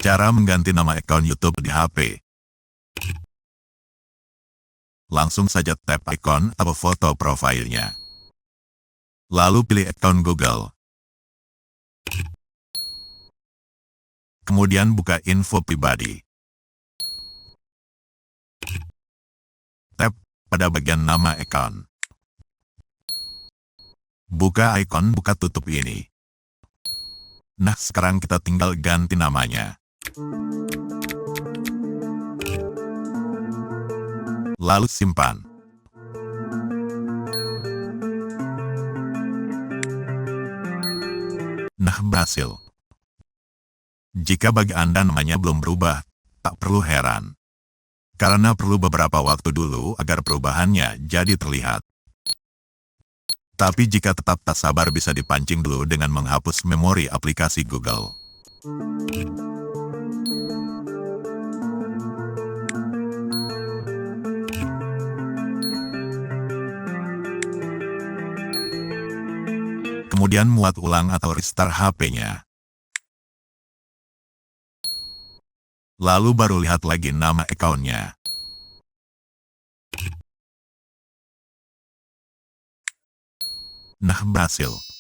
Cara mengganti nama akun YouTube di HP. Langsung saja tap ikon atau foto profilnya. Lalu pilih akun Google. Kemudian buka info pribadi. Tap pada bagian nama akun. Buka ikon buka tutup ini. Nah, sekarang kita tinggal ganti namanya. Lalu simpan. Nah, berhasil. Jika bagi Anda namanya belum berubah, tak perlu heran. Karena perlu beberapa waktu dulu agar perubahannya jadi terlihat. Tapi jika tetap tak sabar bisa dipancing dulu dengan menghapus memori aplikasi Google. Kemudian muat ulang atau restart HP-nya. Lalu baru lihat lagi nama akunnya. Nah, berhasil.